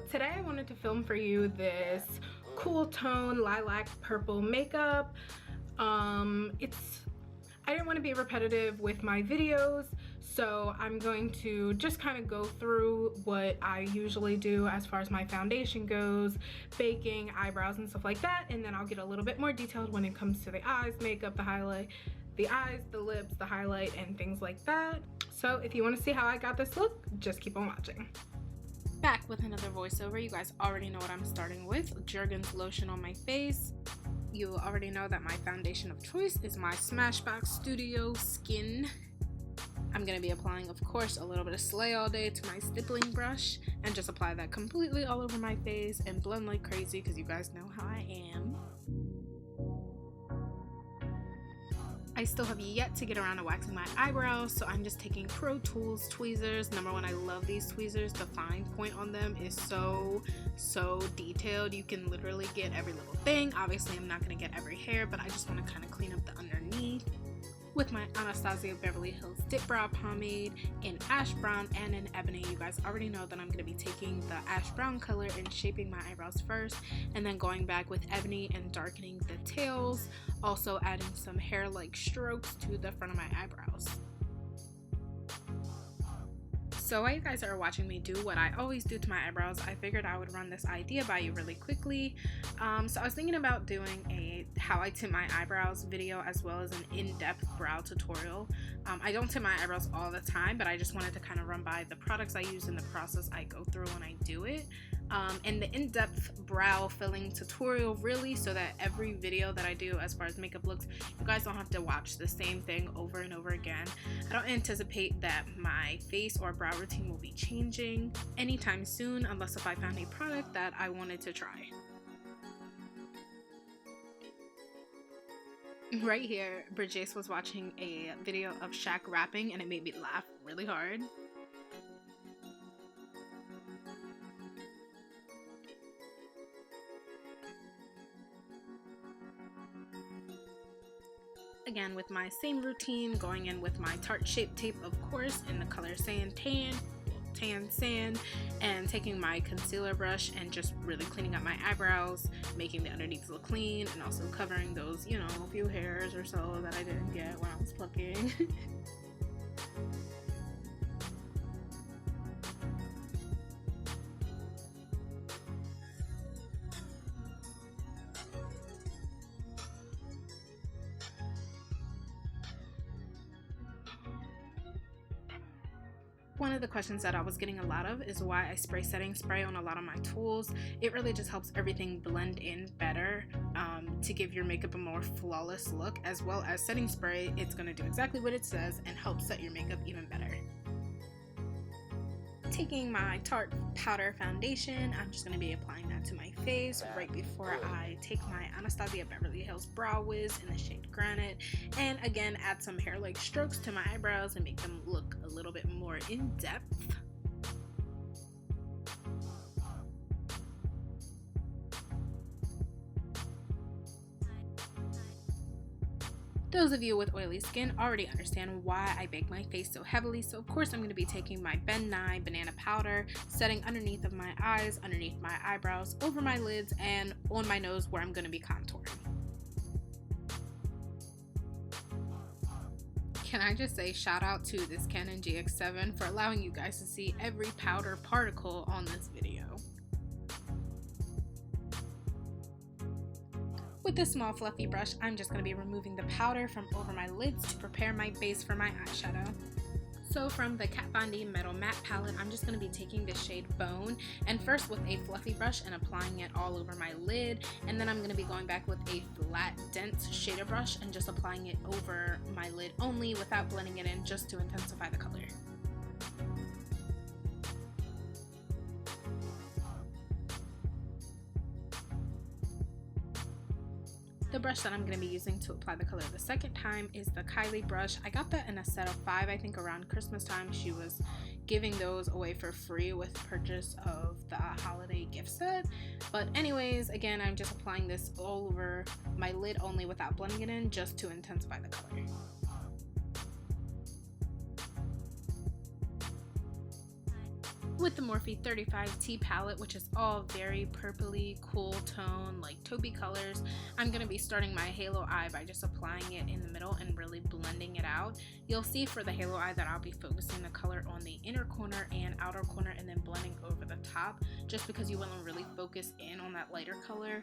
today I wanted to film for you this cool tone lilac purple makeup. I didn't want to be repetitive with my videos, so I'm going to just kind of go through what I usually do as far as my foundation goes, baking, eyebrows, and stuff like that, and then I'll get a little bit more detailed when it comes to the eyes, makeup, the highlight, the eyes, the lips, the highlight, and things like that. So if you want to see how I got this look, just keep on watching. Back with another voiceover. You guys already know what I'm starting with. Jergens lotion on my face. You already know that my foundation of choice is my Smashbox Studio Skin. I'm going to be applying, of course, a little bit of Slay All Day to my stippling brush and just apply that completely all over my face and blend like crazy because you guys know how I am. I still have yet to get around to waxing my eyebrows, so I'm just taking Pro Tools tweezers. Number one, I love these tweezers. The fine point on them is so detailed. You can literally get every little thing. Obviously, I'm not going to get every hair, but I just want to kind of clean up the underneath. With my Anastasia Beverly Hills Dip Brow Pomade in Ash Brown and in Ebony. You guys already know that I'm going to be taking the Ash Brown color and shaping my eyebrows first, and then going back with Ebony and darkening the tails, also adding some hair-like strokes to the front of my eyebrows. So while you guys are watching me do what I always do to my eyebrows, I figured I would run this idea by you really quickly. So I was thinking about doing a how I tint my eyebrows video as well as an in-depth brow tutorial. I don't tint my eyebrows all the time, but I just wanted to kind of run by the products I use and the process I go through when I do it. And the in-depth brow filling tutorial really so that every video that I do as far as makeup looks, you guys don't have to watch the same thing over and over again. I don't anticipate that my face or brow routine will be changing anytime soon unless if I found a product that I wanted to try. Right here, Brigitte was watching a video of Shaq rapping and it made me laugh really hard. Again, with my same routine, going in with my Tarte Shape Tape, of course, in the color Tan Sand, and taking my concealer brush and just really cleaning up my eyebrows, making the underneath look clean, and also covering those, you know, few hairs or so that I didn't get when I was plucking. One of the questions that I was getting a lot of is why I spray setting spray on a lot of my tools. It really just helps everything blend in better to give your makeup a more flawless look, as well as setting spray. It's going to do exactly what it says and help set your makeup even better. Taking my Tarte Powder Foundation, I'm just going to be applying that to my face right before I take my Anastasia Beverly Hills Brow Wiz in the shade Granite, and again add some hair-like strokes to my eyebrows and make them look a little bit more in-depth. Those of you with oily skin already understand why I bake my face so heavily, so of course I'm going to be taking my Ben Nye Banana Powder, setting underneath of my eyes, underneath my eyebrows, over my lids, and on my nose where I'm going to be contouring. Can I just say shout out to this Canon GX7 for allowing you guys to see every powder particle on this video. With this small fluffy brush, I'm just going to be removing the powder from over my lids to prepare my base for my eyeshadow. So from the Kat Von D Metal Matte palette, I'm just going to be taking the shade Bone, and first with a fluffy brush and applying it all over my lid, and then I'm going to be going back with a flat, dense shader brush and just applying it over my lid only without blending it in, just to intensify the color. The brush that I'm going to be using to apply the color the second time is the Kylie brush. I got that in a set of 5, I think around Christmas time. She was giving those away for free with purchase of the holiday gift set. But anyways, again, I'm just applying this all over my lid only without blending it in, just to intensify the color. With the Morphe 35T palette, which is all very purpley, cool tone, like taupey colors, I'm going to be starting my halo eye by just applying it in the middle and really blending it out. You'll see for the halo eye that I'll be focusing the color on the inner corner and outer corner and then blending over the top, just because you want to really focus in on that lighter color.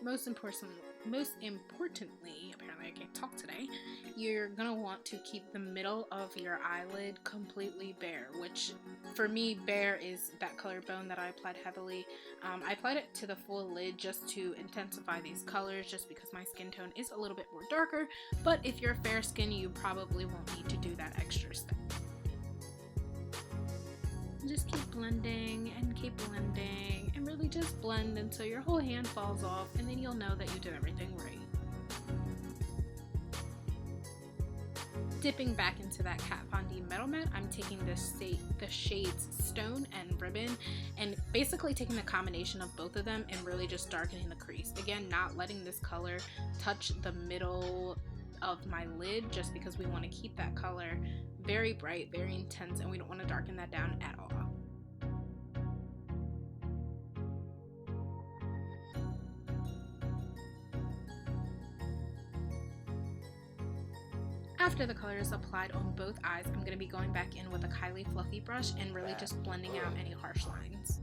Most importantly, apparently I can't talk today, you're gonna want to keep the middle of your eyelid completely bare, which for me, bare is that collarbone that I applied heavily. I applied it to the full lid just to intensify these colors, just because my skin tone is a little bit more darker, but if you're fair skin, you probably won't need to do that extra step. Just keep blending and keep blending and really just blend until your whole hand falls off, and then you'll know that you did everything right. Dipping back into that Kat Von D Metal Matte, I'm taking the shades Stone and Ribbon and basically taking the combination of both of them and really just darkening the crease. Again, not letting this color touch the middle of my lid, just because we want to keep that color very bright, very intense, and we don't want to darken that down at all. After the color is applied on both eyes, I'm going to be going back in with a Kylie Fluffy brush and really just blending out any harsh lines.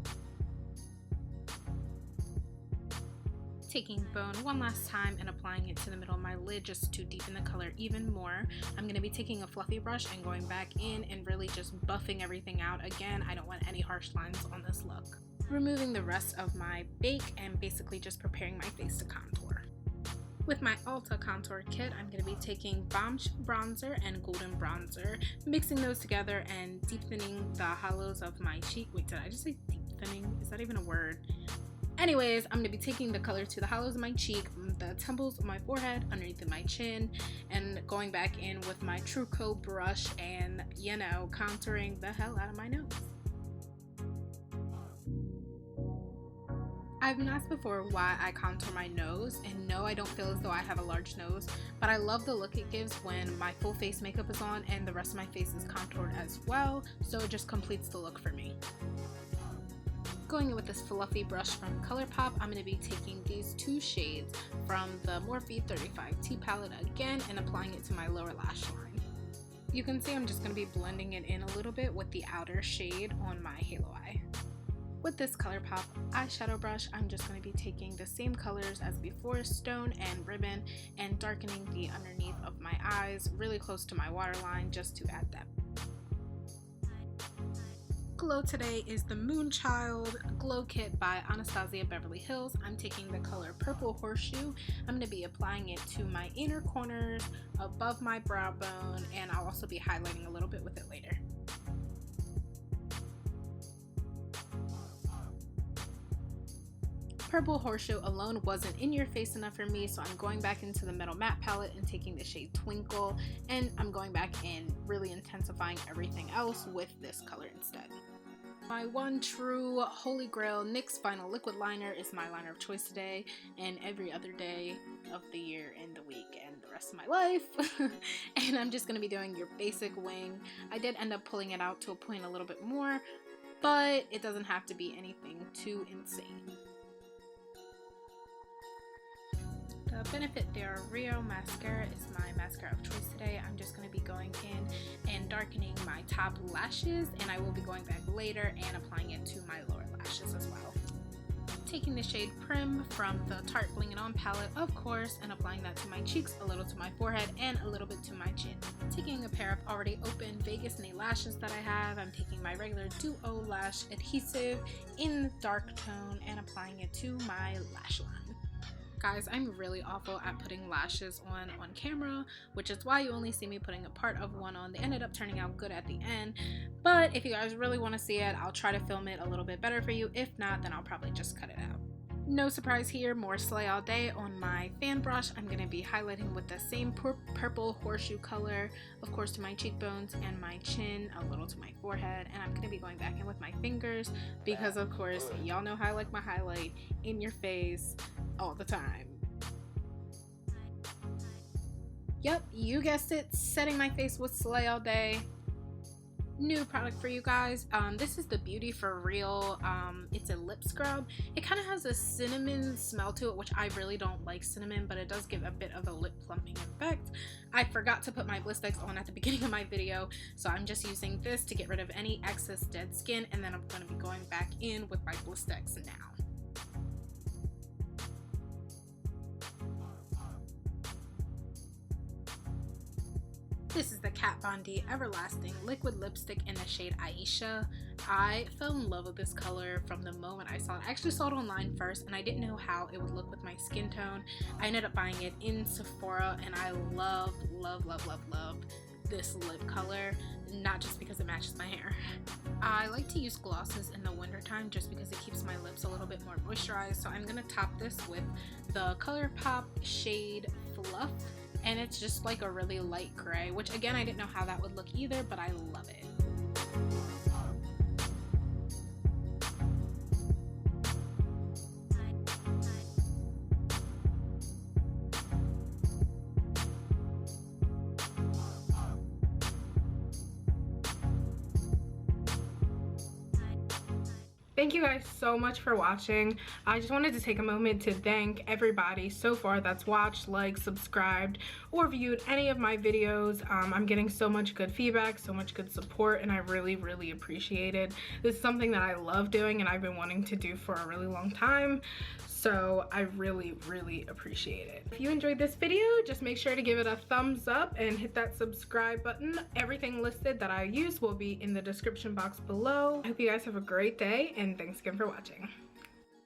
Taking Bone one last time and applying it to the middle of my lid just to deepen the color even more. I'm going to be taking a fluffy brush and going back in and really just buffing everything out. Again, I don't want any harsh lines on this look. Removing the rest of my bake and basically just preparing my face to contour. With my Ulta Contour Kit, I'm going to be taking Bombshell Bronzer and Golden Bronzer, mixing those together and deepening the hollows of my cheek. Wait, did I just say deepening? Is that even a word? Anyways, I'm going to be taking the color to the hollows of my cheek, the temples of my forehead, underneath of my chin, and going back in with my Truco brush and, you know, contouring the hell out of my nose. I've been asked before why I contour my nose, and no, I don't feel as though I have a large nose, but I love the look it gives when my full face makeup is on and the rest of my face is contoured as well, so it just completes the look for me. Going in with this fluffy brush from ColourPop, I'm going to be taking these two shades from the Morphe 35T palette again and applying it to my lower lash line. You can see I'm just going to be blending it in a little bit with the outer shade on my halo eye. With this ColourPop eyeshadow brush, I'm just going to be taking the same colors as before, Stone and Ribbon, and darkening the underneath of my eyes really close to my waterline just to add depth. Glow today is the Moonchild Glow Kit by Anastasia Beverly Hills. I'm taking the color Purple Horseshoe. I'm going to be applying it to my inner corners, above my brow bone, and I'll also be highlighting a little bit with it later. Purple Horseshoe alone wasn't in your face enough for me, so I'm going back into the Metal Matte palette and taking the shade Twinkle, and I'm going back in really intensifying everything else with this color instead. My one true holy grail NYX Final Liquid Liner is my liner of choice today and every other day of the year and the week and the rest of my life. And I'm just going to be doing your basic wing. I did end up pulling it out to a point a little bit more, but it doesn't have to be anything too insane. The Benefit Thera Rio mascara is my mascara of choice today. I'm just going to be going in and darkening my top lashes, and I will be going back later and applying it to my lower lashes as well. Taking the shade Prim from the Tarte Bling It On palette, of course, and applying that to my cheeks, a little to my forehead, and a little bit to my chin. Taking a pair of already open Vegas Nail lashes that I have, I'm taking my regular Duo Lash Adhesive in dark tone and applying it to my lash line. Guys, I'm really awful at putting lashes on camera, which is why you only see me putting a part of one on. They ended up turning out good at the end, but if you guys really want to see it, I'll try to film it a little bit better for you. If not, then I'll probably just cut it out. No surprise here, more Slay All Day on my fan brush. I'm going to be highlighting with the same purple horseshoe color, of course, to my cheekbones and my chin, a little to my forehead, and I'm going to be going back in with my fingers because, of course, y'all know how I like my highlight in your face all the time. Yep, you guessed it, setting my face with Slay All Day. new product for you guys. This is the Beauty For Real. It's a lip scrub. It kind of has a cinnamon smell to it, which I really don't like cinnamon, but it does give a bit of a lip plumping effect. I forgot to put my Blistex on at the beginning of my video, so I'm just using this to get rid of any excess dead skin, and then I'm going to be going back in with my Blistex now. This is the Kat Von D Everlasting Liquid Lipstick in the shade Aisha. I fell in love with this color from the moment I saw it. I actually saw it online first and I didn't know how it would look with my skin tone. I ended up buying it in Sephora and I love this lip color, not just because it matches my hair. I like to use glosses in the wintertime just because it keeps my lips a little bit more moisturized, so I'm going to top this with the ColourPop shade Fluff. And it's just like a really light gray, which again, I didn't know how that would look either, but I love it. Thank you guys so much for watching. I just wanted to take a moment to thank everybody so far that's watched, liked, subscribed, or viewed any of my videos. I'm getting so much good feedback, so much good support, and I really appreciate it. This is something that I love doing and I've been wanting to do for a really long time. So I really appreciate it. If you enjoyed this video, just make sure to give it a thumbs up and hit that subscribe button. Everything listed that I use will be in the description box below. I hope you guys have a great day and thanks again for watching.